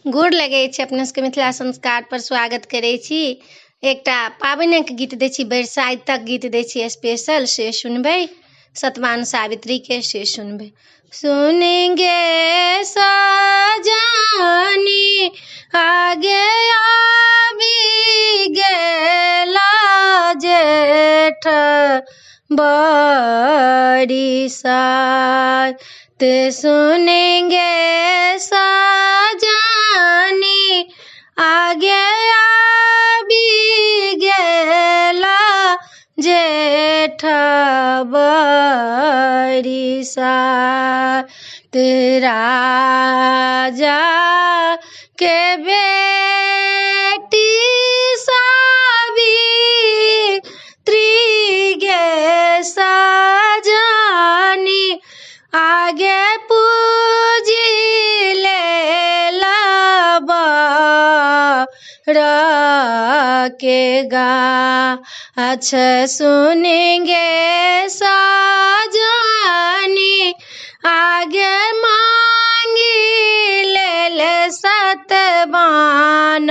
गोर लगै छी, अपना सबके मिथिला संस्कार पर स्वागत करै छी। एकटा पाबनिक गीत दै छी, बरसाइतक गीत दै छी स्पेशल, से सुनबै। सतमान सावित्री के से सुनबै। सुनेंगे सजनी आगे आबि गेला जेठ बरिसात, सुनेंगे सजनी आगे आबि गेला जेठ बरिसात, राजा के बेटी सावित्री गे सजनी आगे पूजी लेला बर के गाछ, सुनेंगे सजनी आगे मांगी ले सतबान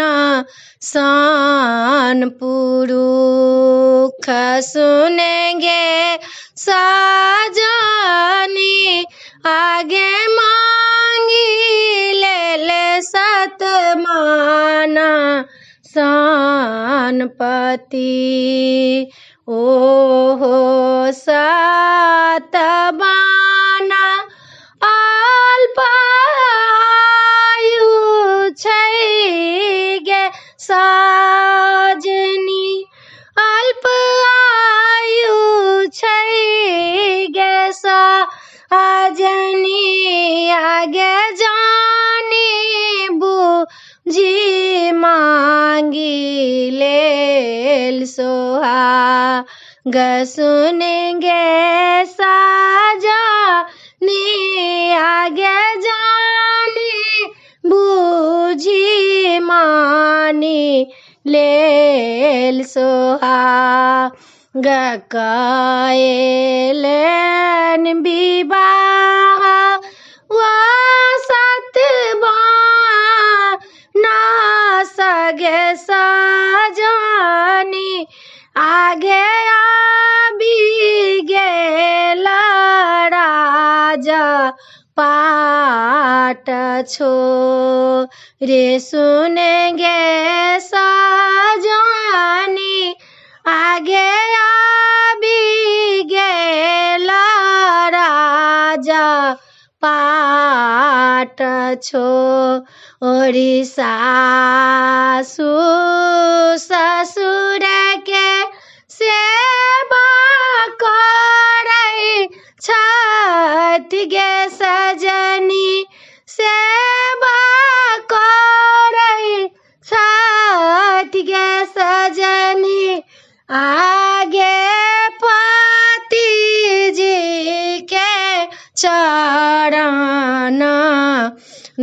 सान पुरुष, सुनेंगे सजनी आगे मांगी ले सतमान सान पति, ओहो सतबाना अल्पायु छै गे सजनी, अल्प आयु छै गे सजनी, आगे जानी बुझी मांगी लेल सोहाग, सुनेंगे सजनी आगे जानी बुझी मानी लेल सोहाग, कएलन विवाह वा सतबाना सगे सजनी आगे आबि गेला राजा पाट छोड़े, सुनेंगे सजनी आगे आबि गेला राजा पाट छोड़ि, सासु ससुर के सेवा करै छथि गे सजनी, सेवा करै छथि गे सजनी, आगे पति जी के चरण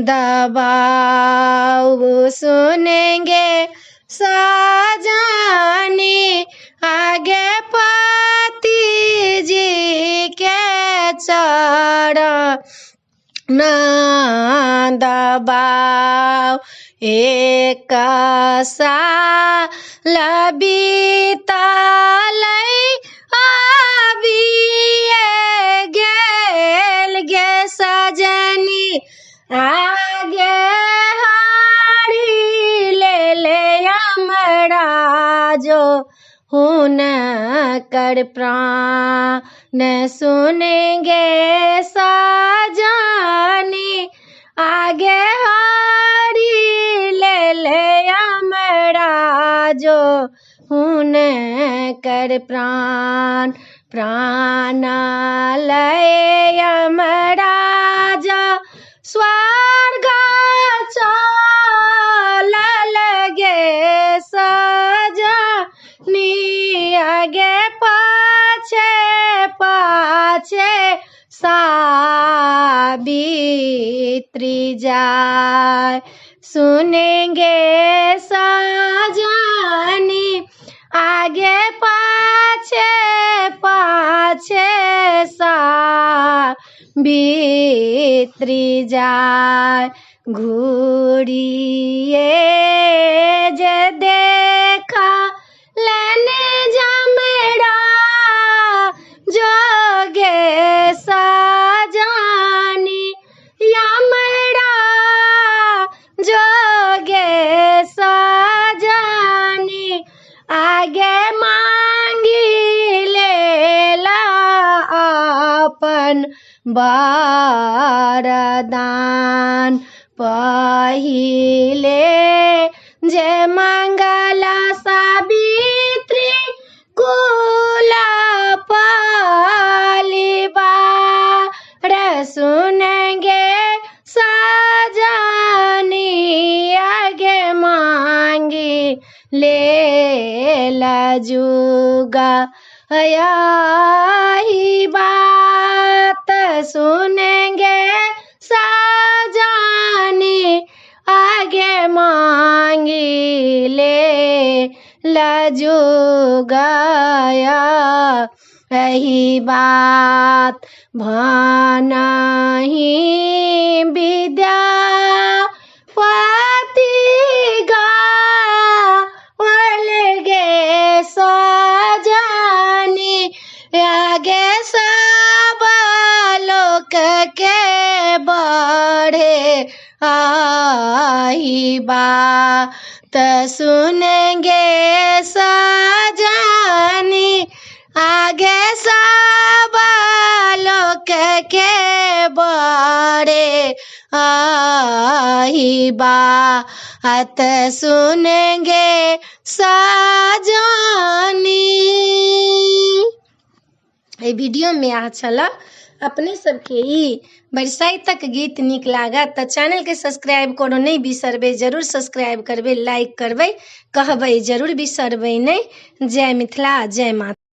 दबाऊ, सुनेंगे सजनी आगे पति जी के चरण दबाऊ, एक साल बीतलै आबिए गेल गे सजनी, आगे हारी ले हमरा जो हुनकर प्राण, सुनेंगे सजनी आगे हारी ले हमरा जो हुनकर प्राण, प्राण लय यमराजा स्वर्ग चलल गे सजनी, आगे पाछे पाछे सावित्री जाय, सुनेंगे सजनी आगे पाछे पाछे सावित्री जाय, घूरिए जे देखा लेने जमड़ा जोगे सजानी यमड़ा जोगे सजानी आगे मांगी लेला अपन वरदान पहिले जे मंगला सावित्री कुल परिवार सुनेंगे सजानी आगे मांगी ले लजुगा यही बात सुनेंगे सजानी आगे मांगी ले लजुगाया यही बात भानहि विद्या पतिगा अलगे सजानी आगे सब लोक के बढ़े आई बात सुनेंगे सजानी आगे सब लोक के बढ़े आई बात सुनेंगे सजानी। ये वीडियो में अच्छा अपने सबके ई बरसाइत तक गीत निक लागत तो चैनल के सब्सक्राइब करो नहीं बिसरबे, जरूर सब्सक्राइब करबे, लाइक करबे, कहबे जरूर बिसरबे नहीं। जय मिथिला, जय माता।